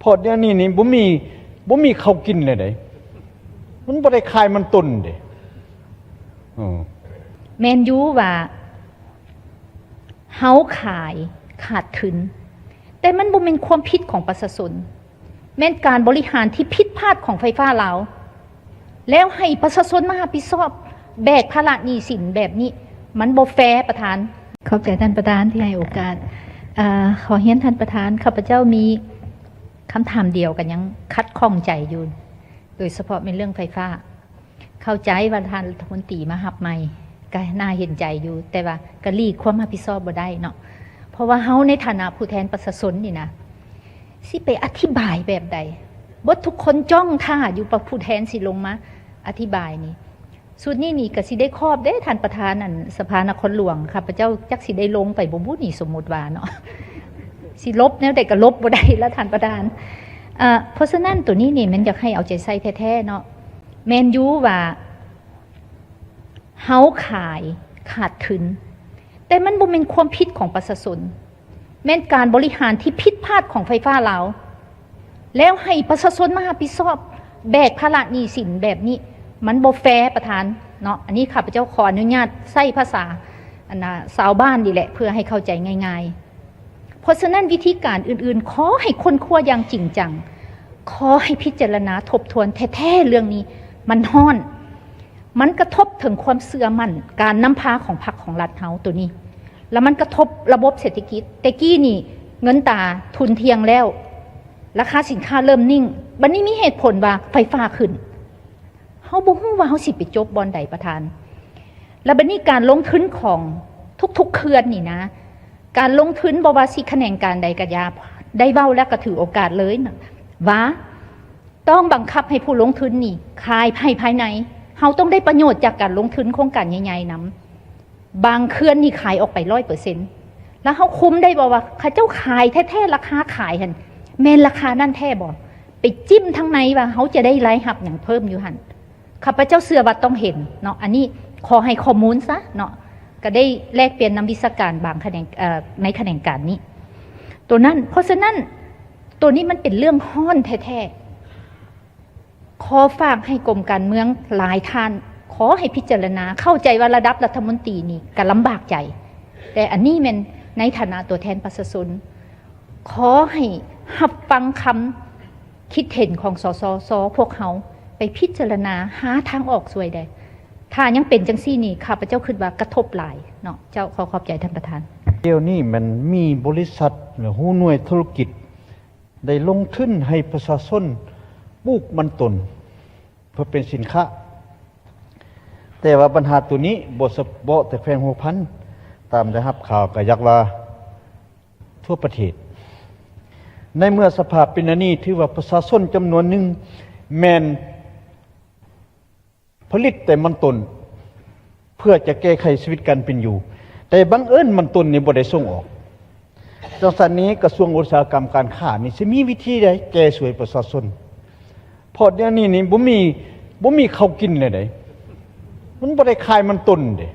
อเดี๋ยวนี้นี่บ่มีข้าวกินเลยเด้มันบ่ได้ขายมันตุนเด้แมนยูว่าเฮาขายขาดทุนแต่มันบ่เป็นความผิดของประชาชนแม่นการบริหารที่ผิดพลาดของไฟฟ้าลาวแล้วให้ประชาชนมารับผิดชอบแบกภาระหนี้สินแบบนี้มันบ่แฟร์ประธานขอบใจท่านประธานที่ให้โอกาสขอเรียนท่านประธานข้าพเจ้ามีคำถามเดียวกันยังคัดข้องใจอยู่โดยเฉพาะเป็นเรื่องไฟฟ้าเข้าใจว่าท่านรัฐมนตรีมารับใหม่ก็น่าเห็นใจอยู่แต่ว่าก็ลีกความรับผิดชอบบ่ได้เนาะเพราะว่าเฮาในฐานะผู้แทนประชาชนนี่นะสิไปอธิบายแบบใดบ่ทุกคนจ้องท่าอยู่ประผู้แทนสิลงมาอธิบายนี่สุดนี่ก็สิได้ครอบได้ท่านประธานอันสภานครหลวงข้าพเจ้าจักสิได้ลงไปบ่บู้นี่สมมุติว่าเนาะสิลบแนวใดก็ลบบ่ได้แล้วท่านประธานเพราะฉะนั้นตัวนี้นี่มันอยากให้เอาใจใส่แท้ๆเนาะแมนยูว่าเฮาขายขาดทุนแต่มันบ่เป็นความผิดของประชาชนแม่นการบริหารที่ผิดพลาดของไฟฟ้าลาวแล้วให้ประชาชนมารับผิดชอบแบกภาระหนี้สินแบบนี้มันบ่แฟร์ประธานเนาะอันนี้ข้าพเจ้าขออนุญาตใช้ภาษาชาวบ้านนี่แหละเพื่อให้เข้าใจง่ายๆเพราะฉะนั้นวิธีการอื่นๆขอให้คนครัวอย่างจริงจังขอให้พิจารณาทบทวนแท้ๆเรื่องนี้มันฮ้อนมันกระทบถึงความเสื่อมั่นการนำพาของพรรคของรัฐเฮาตัวนี้แล้วมันกระทบระบบเศรษฐกิจแต่กี้นี่เงินตาทุนเทียงแล้วราคาสินค้าเริ่มนิ่งบัดนี้มีเหตุผลว่าไฟฟ้าขึ้นเฮาบ่ฮู้ว่าเฮาสิไปจบบอนใดประธานแล้วบัดนี้การลงทุนของทุกๆเขื่อนนี่นะการลงทุนบ่ว่าสิแขนงการใดก็อย่าได้เว้าแล้วก็ถือโอกาสเลยนะว่าต้องบังคับให้ผู้ลงทุนนี่ขายภายในเฮาต้องได้ประโยชน์จากการลงทุนโครงการใหญ่ๆนำบางเขื่อนนี่ขายออกไป 100% แล้วเฮาคุ้มได้บ่ว่าเขาเจ้าขายแท้ๆราคาขายหั่นแม่นราคานั่นแท้บ่ไปจิ้มทางในว่าเฮาจะได้รายรับหยังเพิ่มอยู่หั่นข้าพเจ้าเชื่อว่าต้องเห็นเนาะอันนี้ขอให้ข้อมูลซะเนาะก็ได้แลกเปลี่ยนนำวิชาการบางแขนงในแขนงการนี้ตัวนั้นเพราะฉะนั้นตัวนี้มันเป็นเรื่องฮ้อนแท้ๆขอฝากให้กรมการเมืองหลายท่านขอให้พิจารณาเข้าใจว่าระดับรัฐมนตรีนี่ก็ลำบากใจแต่อันนี้มันในฐานะตัวแทนประชาชนขอให้รับฟังคำคิดเห็นของสพวกเขาไปพิจารณาหาทางออกสวยได้ถ้ายังเป็นจังซี่นี่ข้าพเจ้าคิดว่ากระทบหลายเนาะเจ้าขอบใจท่านประธานเดี๋ยวนี้มันมีบริษัทหรือหน่วยธุรกิจได้ลงทุนให้ประชาชนปลูกมันตนเพื่อเป็นสินค้าแต่ว่าปัญหาตัวนี้บ่แต่แพงหัวพันตามได้รับข่าวก็อยากว่าทั่วประเทศในเมื่อสภาพเป็นอันนี้ถือว่าประชาชนจำนวนหนึ่งแม่นผลิตแต่มันตนเพื่อจะแก้ไขชีวิตการเป็นอยู่แต่บังเอิญมันตนนี่บ่ได้ส่งออกจังซั่นนี้กระทรวงอุตสาหกรรมการค้านี่สิมีวิธีใดแก้ช่วยประชาชนเพราะเดี๋ยวนี้นี่บ่มีข้าวกินเลยเด้มันบ่ได้ขายมันตนเด้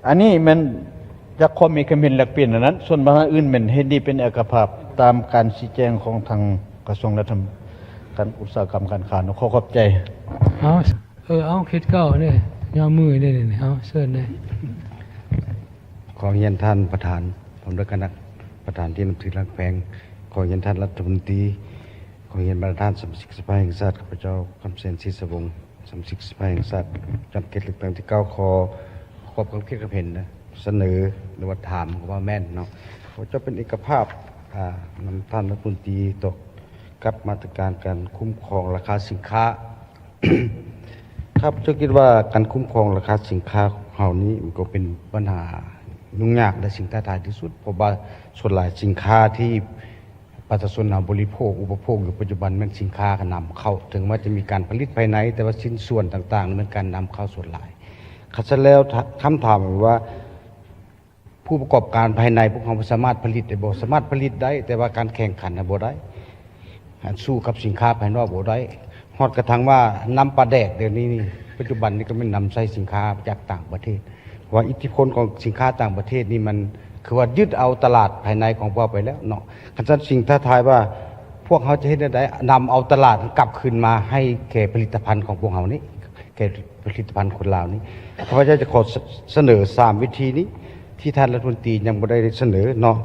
อันนี้มันจะขอมีคำเห็นแลกเปลี่ยนอันนั้นส่วนบางอื่นมันเฮ็ดดีเป็นเอกภาพตามการชี้แจงของทางกระทรวงการอุตสาหกรรมการค้าขอขอบใจเอาคิดเก้าเนี่ยยอมมือได้เนี่ยเอาเชิญเลยขอเรียนท่านประธานผมด้วยกันนะประธานที่นับถือรักแพงขอเรียนท่านรัฐมนตรีขอเรียนประธานสมาชิกสภาแห่งชาติข้าพเจ้าคำเสนศิษวงศ์สมาชิกสภาแห่งชาติจำเขตเลือกตั้งที่9ขอความคิดเห็นนะเสนอหรือว่าถามว่าแม่นเนาะข้าพเจ้าเป็นเอกภาพนำท่านรัฐมนตรีตกกับมาตรการการคุ้มครองราคาสินค้า ครับจะคิดว่าการคุ้มครองราคาสินค้าของเรานี้มันก็เป็นปัญหายุ่งยากและสิ่งท้าทายที่สุดเพราะว่าส่วนหลายสินค้าที่ประชาชนนำบริโภคอุปโภคอยู่ปัจจุบันมันสินค้านำเข้าถึงว่าจะมีการผลิตภายในแต่ว่าชิ้นส่วนต่างๆมันการนำเข้าส่วนหลายคัดแล้วคำถามว่าผู้ประกอบการภายในพวกเขาสามารถผลิตได้บ่สามารถผลิตได้แต่ว่าการแข่งขันบ่ได้สู้กับสินค้าภายนอกบ่ได้ฮอดกระทั่งว่าน้ำปลาแดกเดี๋ยวนี้นี่ปัจจุบันนี้ก็ไม่นำใช้สินค้าจากต่างประเทศว่าอิทธิพลของสินค้าต่างประเทศนี่มัน คือว่ายึดเอาตลาดภายในของพวกเราไปแล้วเนาะคันนั้นสิ่งท้าทายว่าพวกเขาจะเฮ็ดได้นำเอาตลาดกลับคืนมาให้แก่ผลิตภัณฑ์ของพวกเขานี้แก่ผลิตภัณฑ์คนลาวนี้ข้าพเจ้าจะขอเสนอ3วิธีนี้ที่ท่านรัฐมนตรียังบ่ได้เสนอเนาะ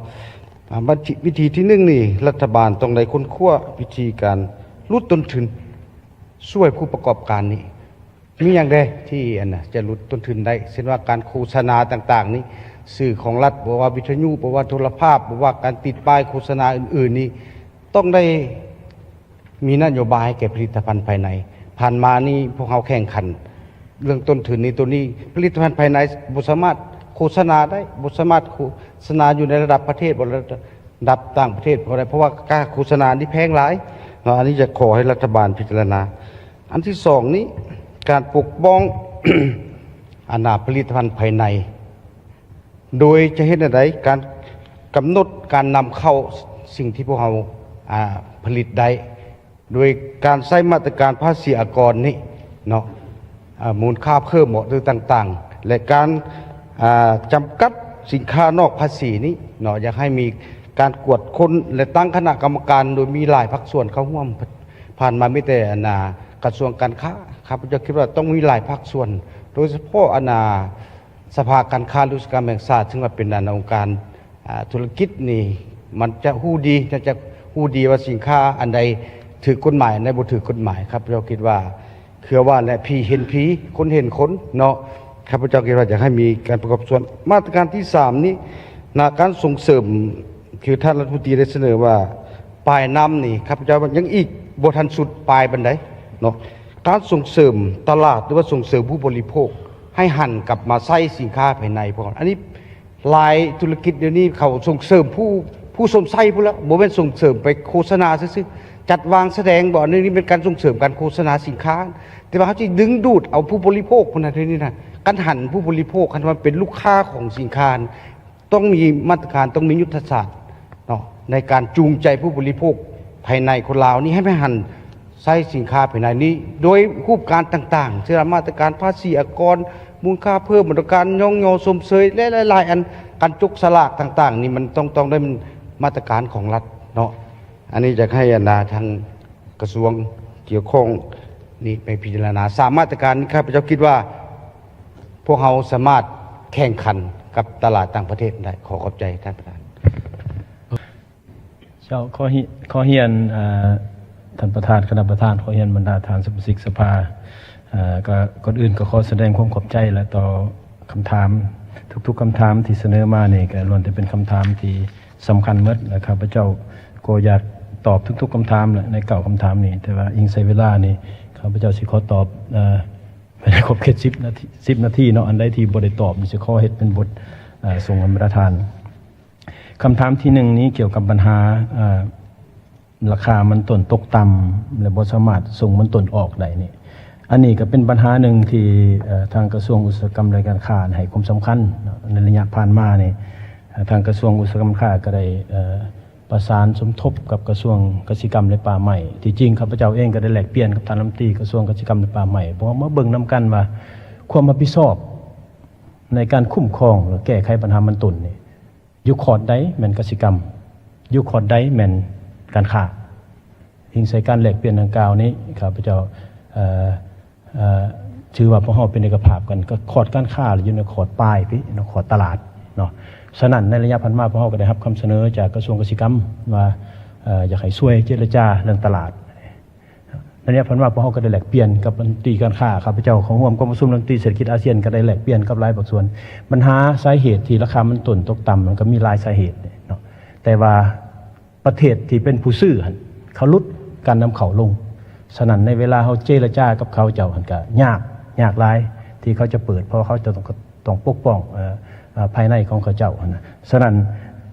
วิธีที่1นี่รัฐบาลต้องได้ค้นคว้าวิธีการลดต้นทุนช่วยผู้ประกอบการนี้มีอย่างใดที่จะลดต้นทุนได้เช่นว่าการโฆษณาต่างๆนี้สื่อของรัฐบ่ว่าวิทยุบ่ว่าโทรภาพบ่ว่าการติดป้ายโฆษณาอื่นๆนี้ต้องได้มีนโยบายแก่ผลิตภัณฑ์ภายในผ่านมานี่พวกเขาแข่งขันเรื่องต้นทุนนี้ตัวนี้ผลิตภัณฑ์ภายในบ่สามารถโฆษณาได้บ่สามารถโฆษณาอยู่ในระดับประเทศบ่ระดับต่างประเทศเพราะว่าการโฆษณานี่แพงหลายเนาะอันนี้จะขอให้รัฐบาลพิจารณาอันที่2นี้การปกป้อง ผลิตภัณฑ์ภายในโดยจะเห็นอะไรการกำหนดการนำเข้าสิ่งที่พวกเราผลิตได้โดยการใช้มาตรการภาษีอากรนี้เนาะมูลค่าเพิ่มเหมาะหรือต่างๆและการจำกัดสินค้านอกภาษีนี้เนาะอยากให้มีการกวดค้นและตั้งคณะกรรมการโดยมีหลายภาคส่วนเข้าร่วมผ่านมาไม่แต่กระทรวงการค้าครับผมจะคิดว่าต้องมีหลายภาคส่วนโดยเฉพาะสภาการค้าและอุตสาหกรรมแห่งชาติซึ่งว่าเป็นองค์การธุรกิจนี่มันจะฮู้ดีว่าสินค้าอันใดถือกฎหมายในบ่ถือกฎหมายครับเราคิดว่าคือว่าและพี่เห็นผีคนเห็นคนเนาะครับพระเจ้าคิดว่าอยากให้มีการประกอบส่วนมาตรการที่3นี้การส่งเสริมคือท่านรัฐมนตรีได้เสนอว่าปลายน้ำนี่ครับพระเจ้ายังอีกบ่ทันสุดปลายบันไดเนาะการส่งเสริมตลาดหรือว่าส่งเสริมผู้บริโภคให้หันกลับมาใช้สินค้าภายในพวกอันนี้หลายธุรกิจเดี๋ยวนี้เขาส่งเสริมผู้สมใช้พุ่นแล้วบ่แม่นส่งเสริมไปโฆษณาซื่อๆจัดวางแสดงบ่นี่เป็นการส่งเสริมการโฆษณาสินค้าแต่ว่าเขาสิดึงดูดเอาผู้บริโภคพุ่นน่ะทีนี้น่ะการหันผู้บริโภคคันว่าเป็นลูกค้าของสินค้าต้องมีมาตรการต้องมียุทธศาสตร์เนาะในการจูงใจผู้บริโภคภายในคนลาวนี้ให้ไม่หันใช้สินค้าภายในนี้โดยรูปการต่างๆเช่นมาตรการภาษีอากรมูลค่าเพิ่มมาตรการย่องยอสมเสยและหลายๆอันการจุกสลากต่างๆนี่มันต้องได้มาตรการของรัฐเนาะอันนี้จะให้ทางกระทรวงเกี่ยวข้องนี่ไปพิจารณา3มาตรการนี้ครับพระเจ้าคิดว่าพวกเราสามารถแข่งขันกับตลาดต่างประเทศได้ขอขอบใจท่านประธานเจ้าขอเฮียนท่านประธานคณะประธานขอเฮียนบรรดาทานสมาชิกสภาก็ก่อนอื่นก็ขอแสดงความขอบใจและต่อคำถามทุกๆคำถามที่เสนอมานี่ก็ล้วนแต่เป็นคำถามที่สำคัญหมดนะครับพระเจ้าก็อยากตอบทุกๆคำถามแหละใน9คำถามนี้แต่ว่าอิงใช้เวลานี่ข้าพเจ้าสิขอตอบไม่ได้ครบแค่10 นาทีเนาะอันใดที่บ่ได้ตอบสิขอเฮ็ดเป็นบทส่งให้ประธานคำถามที่1นี้เกี่ยวกับปัญหาราคามันต้นตกต่ำและบ่สามารถส่งมันต้นออกได้นี่อันนี้ก็เป็นปัญหาหนึ่งที่ทางกระทรวงอุตสาหกรรมและการค้าให้ความสำคัญในระยะผ่านมานี่ทางกระทรวงอุตสาหกรรมค้าก็ได้ประสานสมทบกับกระทรวงเกษตรกรรมและป่าไม้ที่จริงข้าพเจ้าเองก็ได้แลกเปลี่ยนกับท่านรัฐมนตรีกระทรวงเกษตรกรรมและป่าไม้เพราะว่ามาเบิ่งนำกันว่าความรับผิดชอบในการคุ้มครองหรือแก้ไขปัญหามันต้นนี่อยู่คอร์ดใดแม่นเกษตรกรรมอยู่คอร์ดใดแม่นการค้าหิงใส่การแลกเปลี่ยนดังกล่าวนี้ข้าพเจ้าชื่อว่าพวกเราเป็นเอกภาพกันก็คอร์ดการค้าหรืออยู่ในคอร์ดปลายพี่ในคอร์ดตลาดเนาะฉะนั้นในระยะผ่านมาพวกเราก็ได้รับคำเสนอจากกระทรวงเกษตรกรรมว่าอยากให้ช่วยเจรจาเรื่องตลาดในระยะผ่านมาพวกเราก็ได้แลกเปลี่ยนกับรัฐมนตรีการค้าข้าพเจ้าของร่วมกองประชุมรัฐมนตรีเศรษฐกิจอาเซียนก็ได้แลกเปลี่ยนกับหลายภาคส่วนปัญหาสาเหตุที่ราคามันต้นตกต่ำมันก็มีหลายสาเหตุเนาะแต่ว่าประเทศที่เป็นผู้ซื้อเขาลดการนำเข้าลงฉะนั้นในเวลาเขาเจรจากับเขาเจ้าหันก็ยากหลายที่เขาจะเปิดเพราะเขาจะต้องปกป้องภายในของเขาเจ้านะฉะนั้น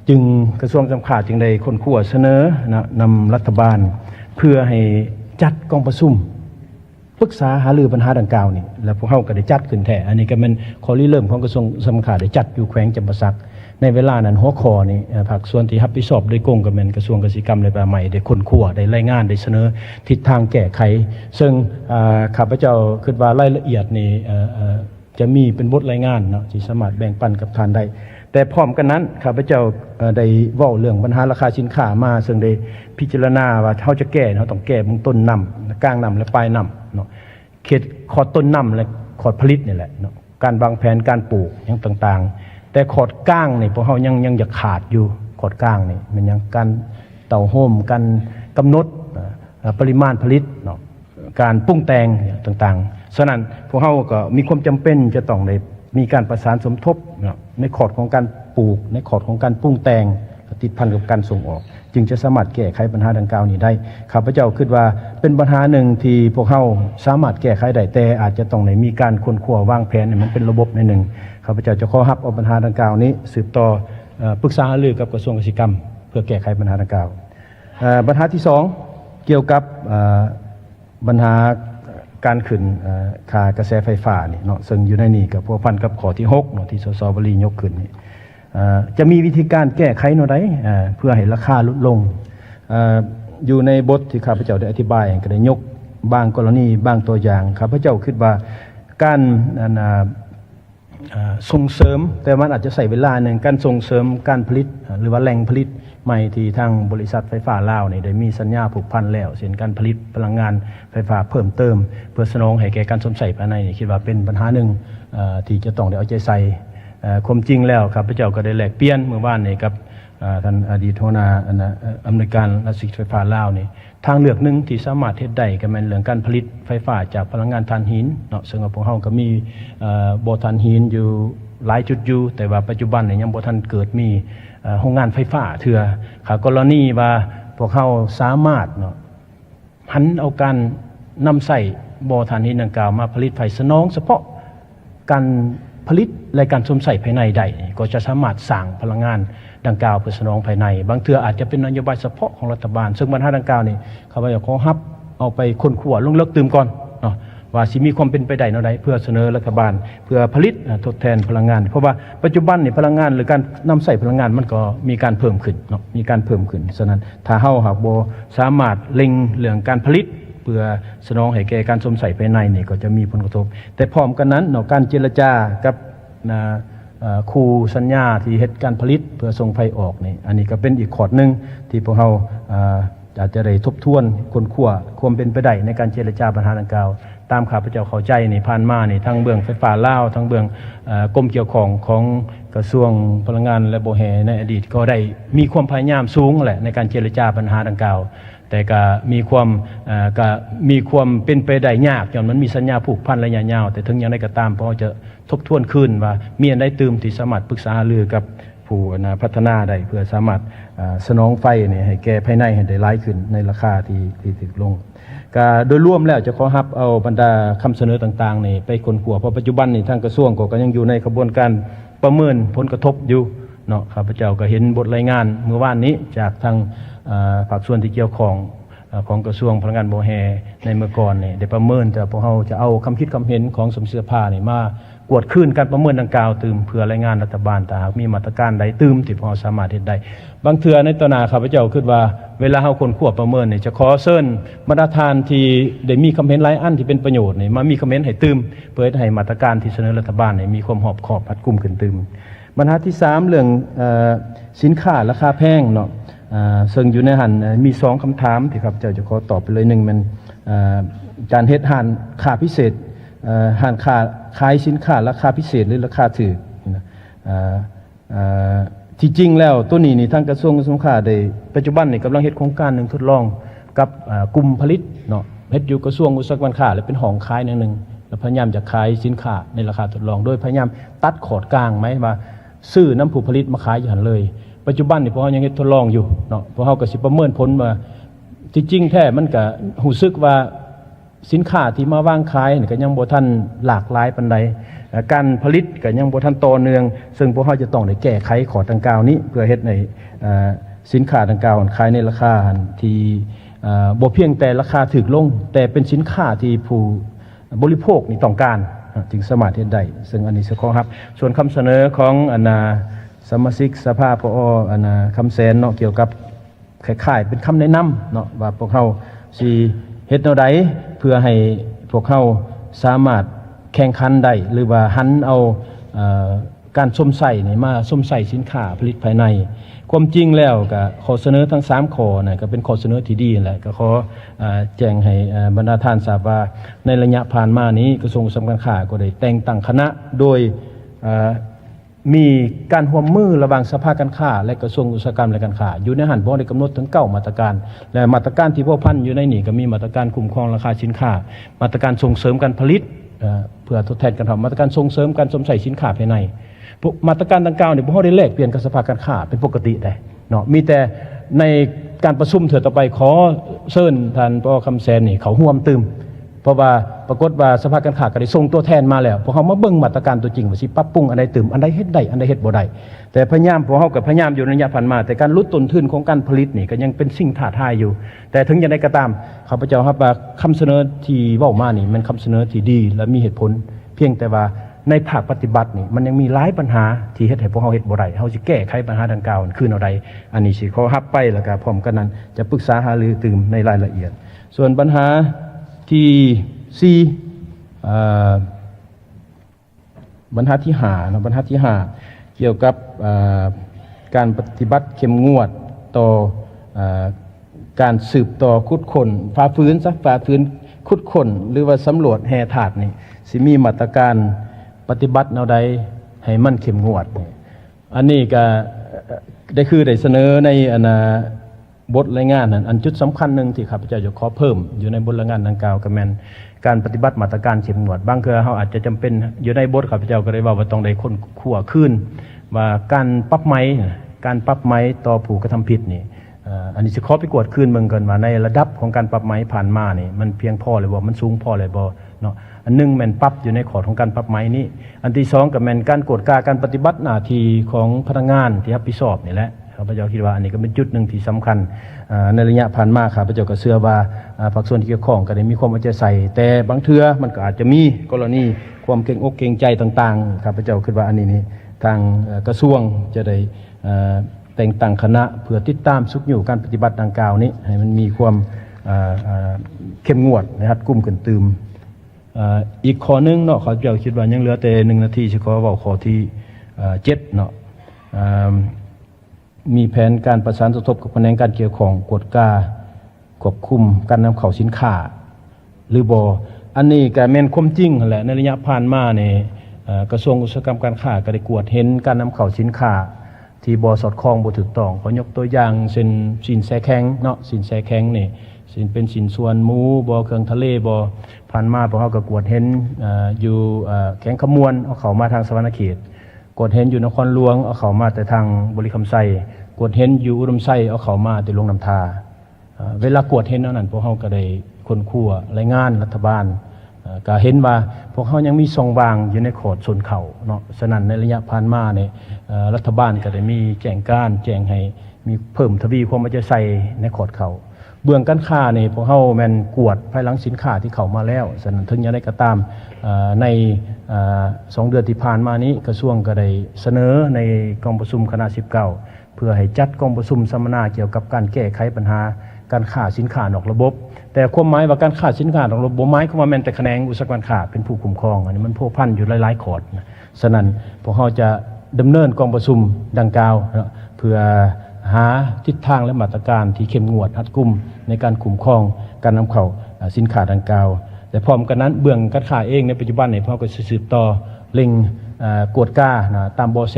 จึงกระทรวงการค้าจึงได้ค้นคว้าเสนอนำรัฐบาลเพื่อให้จัดกองประชุมปรึกษาหารือปัญหาดังกล่าวนี่แล้วพวกเขาก็ได้จัดขึ้นแท้อันนี้ก็เป็นข้อริเริ่มของกระทรวงการค้าได้จัดอยู่แขวงจำปาสักในเวลานั้นหัวข้อนี่ภาคส่วนที่รับผิดชอบโดยกงก็เป็นกระทรวงเกษตรกรรมและป่าไม้ได้ค้นคว้าได้รายงานได้เสนอทิศทางแก้ไขซึ่งข้าพเจ้าคิดว่ารายละเอียดนี่จะมีเป็นบทรายงานเนาะที่สามารถแบ่งปันกับท่านได้แต่ แต่พร้อมกันนั้นข้าพเจ้าได้เว้าเรื่องปัญหาราคาสินค้ามาซึ่งได้พิจารณาว่าเฮาจะแก้เฮาต้องแก้เบื้องต้นนำกลางนำและปลายนำเนาะเขตขอดต้นนำและขอดผลิตนี่แหละเนาะการวางแผนการปลูกอย่างต่างๆแต่ขอดกลางนี่พวกเฮายังอยากขาดอยู่ขอดกลางนี่มันยังการเต่าโฮมการกำหนดปริมาณผลิตเนาะการปรุงแต่งต่างๆฉะนั้นพวกเฮาก็มีความจำเป็นจะต้องได้มีการประสานสมทบในขอดของการปลูกในขอดของการปรุงแต่งติดพันกับการส่งออกจึงจะสามารถแก้ไขปัญหาดังกล่าวนี้ได้ข้าพเจ้าคิดว่าเป็นปัญหาหนึ่งที่พวกเฮาสามารถแก้ไขได้แต่อาจจะต้องมีการค้นคว้าวางแผนให้มันเป็นระบบในหนึ่งข้าพเจ้าจะขอรับเอาปัญหาดังกล่าวนี้สืบต่อปรึกษาหารือกับกระทรวงเกษตรกรรมเพื่อแก้ไขปัญหาดังกล่าวปัญหาที่2เกี่ยวกับปัญหาการขึ้นค่ากระแสไฟฟ้านี่เนาะซึ่งอยู่ในนี้กับพัวพันกับข้อที่6เนาะที่สสวลียกขึ้นนี่จะมีวิธีการแก้ไขแนวใดเพื่อให้ราคาลดลงอยู่ในบทที่ข้าพเจ้าได้อธิบายก็ได้ยกบางกรณีบางตัวอย่างข้าพเจ้าคิดว่าการส่งเสริมแต่มันอาจจะใส่เวลาหนึ่งการส่งเสริมการผลิตหรือว่าแหล่งผลิตใหม่ที่ทางบริษัทไฟฟ้าลาวนี่ได้มีสัญญาผูกพันแล้วเช่นการผลิตพลังงานไฟฟ้าเพิ่มเติมเพื่อสนองให้แก่การสวมใส่ภายในนี่คิดว่าเป็นปัญหาหนึ่งที่จะต้องได้เอาใจใส่ความจริงแล้วครับพระเจ้าก็ได้แลกเปลี่ยนเมื่อวานนี้กับท่านอดีตหัวหน้าอำนวยการรัฐสิทธิไฟฟ้าลาวนี่ทางเลือกหนึ่งที่สามารถเฮ็ดได้ก็แม่นเรื่องการผลิตไฟฟ้าจากพลังงานถ่านหินเนาะซึ่งพวกเฮาก็มีบ่อถ่านหินอยู่หลายจุดอยู่แต่ว่าปัจจุบันนี่ยังบ่ทันเกิดมีโรงงานไฟฟ้าเถื่อค่ะกรณีว่าพวกเฮาสามารถเนาะหันเอาการนำใส่บ่อถ่านหินดังกล่าวมาผลิตไฟสนองเฉพาะการผลิตและการสวมใส่ภายในได้ก็จะสามารถสร้างพลังงานดังกล่าวเพื่อสนองภายในบางเทื่ออาจจะเป็นนโยบายเฉพาะของรัฐบาลซึ่งปัญหาดังกล่าวนี่ข้าพเจ้าขอรับเอาไปค้นคว้าลงลึกตื่มก่อนเนาะว่าสิมีความเป็นไปได้แนวใดเพื่อเสนอรัฐบาลเพื่อผลิตทดแทนพลังงานเพราะว่าปัจจุบันนี่พลังงานหรือการนำใส่พลังงานมันก็มีการเพิ่มขึ้นเนาะมีการเพิ่มขึ้นฉะนั้นถ้าเฮาหากบ่สามารถเล็งเรื่องการผลิตเพื่อสนองให้แก่การสวมใส่ภายในนี่ก็จะมีผลกระทบแต่พร้อมกันนั้นเนาะการเจรจากับคู่สัญญาที่เฮ็ดการผลิตเพื่อส่งไฟออกนี่อันนี้ก็เป็นอีกข้อนึงที่พวกเราอาจจะได้ทบทวนค้นคว้าความเป็นไปได้ในการเจรจาปัญหาดังกล่าวตามข้าพเจ้าเข้าใจนี่ผ่านมานี่ทั้งเบื้องไฟฟ้าลาวทั้งเบื้องกรมเกี่ยวข้องของกระทรวงพลังงานและบ่อแห่ในอดีตก็ได้มีความพยายามสูงแหละในการเจรจาปัญหาดังกล่าวแต่ก็มีความเป็นไปได้ยากจนมันมีสัญญาผูกพันระยะยาวแต่ถึงอย่างไรก็ตามพอจะทบทวนขึ้นว่ามีอันใดตืมที่สามารถปรึกษาหารือกับผู้พัฒนาได้เพื่อสามารถสนองไฟนี่ให้แก่ภายในให้ได้หลายขึ้นในราคาที่ถูกลงก็โดยรวมแล้วจะขอรับเอาบรรดาคำเสนอต่างๆนี่ไปค้นคว้าเพราะปัจจุบันนี่ทางกระทรวงก็ยังอยู่ในกระบวนการประเมินผลกระทบอยู่เนาะข้าพเจ้าก็เห็นบทรายงานเมื่อวานนี้จากทางภาคส่วนที่เกี่ยวข้องของกระทรวงพลังงานบ่อแห่ในเมื่อก่อนนี่ได้ประเมินแต่พวกเราจะเอาคำคิดความเห็นของสมเด็จพระนี่มากวดขึ้นการประเมินดังกล่าวตื่มเพื่อรายงานรัฐบาลแต่หากมีมาตรการใดตื่มที่พอสามารถเฮ็ดได้บางเทื่อในตอนหน้าข้าพเจ้าคิดว่าเวลาเฮาคนควบประเมินนี่จะขอเชิญมาตรฐานที่ได้มีคำเห็นหลายอันที่เป็นประโยชน์นี่มามีคำเห็นให้ตื่มเพื่อให้มาตรการที่เสนอรัฐบาลนี่มีความรอบคอบรัดกุมขึ้นตื่มปัญหาที่3เรื่องสินค้าราคาแพงเนาะซึ่งอยู่ในหันมี2คำถามที่ครับเจ้าจะขอตอบไปเลย1มันการเฮ็ดหันค่าพิเศษหันค่าขายสินค้าราคาพิเศษหรือราคาถูกที่จริงแล้วตัวนี้นี่ทางกระทรวงการค้าได้ปัจจุบันนี่กำลังเฮ็ดโครงการนึงทดลองกับกลุ่มผลิตเนาะเฮ็ดอยู่กระทรวงอุตสาหกรรมการค้าและเป็นห้องขายนึงแล้วพยายามจะขายสินค้าในราคาทดลองโดยพยายามตัดขอดกลางไหมว่าซื้อน้ำผู้ผลิตมาขายอยู่หันเลยปัจจุบันนี่พวกเรายังเฮ็ดทดลองอยู่เนาะพวกเราก็สิประเมินผลว่าที่จริงแท้มันก็รู้สึกว่าสินค้าที่มาวางขายก็ยังบ่ทันหลากหลายปานใดการผลิตก็ยังบ่ทันต่อเนื่องซึ่งพวกเราจะต้องได้แก้ไขข้อดังกล่าวนี้เพื่อเฮ็ดให้สินค้าดังกล่าวขายในราคาที่บ่เพียงแต่ราคาถูกลงแต่เป็นสินค้าที่ผู้บริโภคนี่ต้องการจึงสามารถเฮ็ดได้ซึ่งอันนี้ขอครับส่วนคำเสนอของสมาชิกสภาพอคำแสนเนาะเกี่ยวกับคล้ายๆเป็นคำแนะนำเนาะว่าพวกเราสิเฮ็ดแนวใดเพื่อให้พวกเราสามารถแข่งขันได้หรือว่าหันเอา การสวมใส่นี่มาสวมใส่สินค้าผลิตภายในความจริงแล้วก็ขอเสนอทั้ง3ข้อนะก็เป็นข้อเสนอที่ดีแหละก็ขอแจ้งให้บรรดาท่านทราบว่าในระยะผ่านมานี้กระทรวงอุตสาหกรรมการค้าก็ได้แต่งตั้งคณะโดยมีการร่วมมือระหว่างสภาการค้าและกระทรวงอุตสาหกรรมและการค้าอยู่ในหันบ่ได้กำหนดถึง9มาตรการและมาตรการที่พวกพันอยู่ในนี่ก็มีมาตรการคุ้มครองราคาสินค้ามาตรการส่งเสริมการผลิตเพื่อทดแทนการทำมาตรการส่งเสริมการสวมใส่สินค้าภายในมาตรการดังกล่าวเนี่ยพวกเขาได้แลกเปลี่ยนกับสภาการค้าเป็นปกติได้เนาะมีแต่ในการประชุมเถื่อต่อไปขอเชิญท่านป.คำแสนนี่เขาห่วมตืมเพราะว่าปรากฏว่าสภาการค้าก็ได้ส่งตัวแทนมาแล้วพวกเขามาเบิ่งมาตรการตัวจริงว่าสิปรับปรุงอันใดตืมอันใดเฮ็ดได้อันใดเฮ็ดบ่ได้แต่พยายามพวกเขากับพยายามอยู่ในระยะผ่านมาแต่การลดต้นทุนของการผลิตนี่ก็ยังเป็นสิ่งท้าทายอยู่แต่ถึงอย่างไรก็ตามข้าพเจ้าครับว่าคำเสนอที่เว้ามานี่มันคำเสนอที่ดีและมีเหตุผลเพียงแต่ว่าในภาคปฏิบัตินี่มันยังมีหลายปัญหาที่เฮ็ดให้พวกเขาเฮ็ดบ่ได้เฮาสิแก้ไขปัญหาดังกล่าวขึ้นเอาใดอันนี้สิขอรับไปแล้วก็พร้อมกันนั้นจะปรึกษาหารือตื่มในรายละเอียดส่วนปัญหาที่4ปัญหาที่5นะปัญหาที่5เกี่ยวกับการปฏิบัติเข้มงวดต่อการสืบต่อขุดค้นฝ่าฝืนขุดค้นหรือว่าสำรวจแห่ถาดนี่สิมีมาตรการปฏิบัติแนวใดให้มันเข้มงวดอันนี้ก็ได้เสนอในบทรายงานนั้นอันจุดสำคัญหนึ่งที่ข้าพเจ้าจะขอเพิ่มอยู่ในบทรายงานดังกล่าวก็แม่นการปฏิบัติมาตรการเข้มงวดบางเทื่อเฮาอาจจะจำเป็นอยู่ในบทข้าพเจ้าก็ได้ว่าต้องได้ค้นคว้าขึ้นว่าการปรับไม้ต่อผู้กระทำผิดนี่อันนี้สิขอไปกวดคืนเบิ่งกันว่าในระดับของการปรับไม้ผ่านมานี่มันเพียงพอหรือบ่มันสูงพอหรือบ่เนาะอันนึงแม่นปรับอยู่ในขอดของการปรับไม้นี้อันที่2ก็แม่นการกวดกาการปฏิบัติหน้าที่ของพนักงานที่รับผิดชอบนี่แหละข้าพเจ้าคิดว่าอันนี้ก็เป็นจุดหนึ่งที่สำคัญในระยะผ่านมาข้าพเจ้าก็เชื่อว่าภาคส่วนที่เกี่ยวข้องก็ได้มีความเอาใจใส่แต่บางเทื่อมันก็อาจจะมีกรณีความเกรงอกเกรงใจต่างๆข้าพเจ้าคิดว่าอันนี้นี่ทางกระทรวงจะได้แต่งตั้งคณะเพื่อติดตามสุขอยู่การปฏิบัติดังกล่าวนี้ให้มันมีความเข้มงวดนะครับกลุ่มกันตืมอีกข้อนึงเนาะข้าพเจ้าคิดว่ายังเหลือแต่1 นาทีสิขอเว้าข้อที่7เนาะมีแผนการประสานสมทบกับแผนงการเกี่ยวของกวดกาควบคุมการนำเข้าสินค้าหรือบ่อันนี้ก็แม่นความจริงแหละในระยะผ่านมาเนี่ยกระทรวงอุตสาหกรรมการค้าก็ได้กวดเห็นการนำเข้าสินค้าที่บ่สอดคล้องบ่ถูกต้องขอยกตัวอย่างเช่นสินแสแข็งเนาะสินแสแข็งนี่สินเป็นสินส่วนหมูบ่เครื่องทะเลบ่ผ่านมาพวกเฮาก็กวดเห็นอยู่แข็งขมวนเอาเข้ามาทางสวรรณเขตกดเห็นอยู่นครหลวงเอาเข้ามาแต่ทางบริคำไซกดเห็นอยู่อุดมไซเอาเข้ามาแต่ลงน้ำทาเวลากวดเห็นนั้นพวกเขาก็ได้คนคั่วรายงานรัฐบาลก็เห็นว่าพวกเขายังมีช่องว่างอยู่ในขอดชนเขาเนาะฉะนั้นในระยะผ่านมาเนี่ยรัฐบาลก็ได้มีแจ้งให้มีเพิ่มทวีความมันจะใส่ในขอดเขาเบื้องการค้าเนี่ยพวกเขาแมนกวดภายหลังสินค้าที่เข้ามาแล้วฉะนั้นถึงอย่างไรก็ตามใน2 เดือนที่ผ่านมานี้กระทรวงก็ได้เสนอในกองประชุมคณะ19เพื่อให้จัดกองประชุมสัมมนาเกี่ยวกับการแก้ไขปัญหาการค้าสินค้านอกระบบแต่ความหมายว่าการค้าสินค้านอกระบบหมายความว่าแม่นแต่แขนงอุตสาหกรรมการค้าเป็นผู้คุ้มครองอันนี้มันพัวพันอยู่หลายๆขอดฉะนั้นพวกเราจะดำเนินกองประชุมดังกล่าวเพื่อหาทิศทางและมาตรการที่เข้มงวดรัดกุมในการคุ้มครองการนำเข้าสินค้าดังกล่าวแต่พร้อมกันนั้นเบื้องการค้าเองในปัจจุบันเนี่ยพวกเราก็สืบต่อเล็งกวดกาตามเบาะแส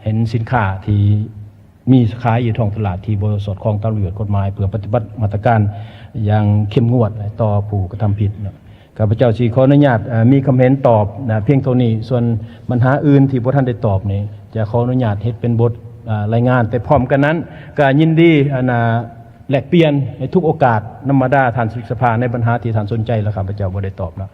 เห็นสินค้าที่มีขายอยู่ท้องตลาดที่บ่สอดคล้องตามระเบียบกฎหมายเพื่อปฏิบัติมาตรการอย่างเข้มงวดต่อผู้กระทำผิดข้าพเจ้าขออนุญาตมีคำเห็นตอบเพียงเท่านี้ส่วนปัญหาอื่นที่บ่ท่านได้ตอบนี่จะขออนุญาตเฮ็ดเป็นบทรายงานแต่พร้อมกันนั้นก็ยินดีแลกเปลี่ยนในทุกโอกาสนำมาด่าท่านสภาในปัญหาที่ท่านสนใจและข้าพเจ้าบ่ได้ตอบนะ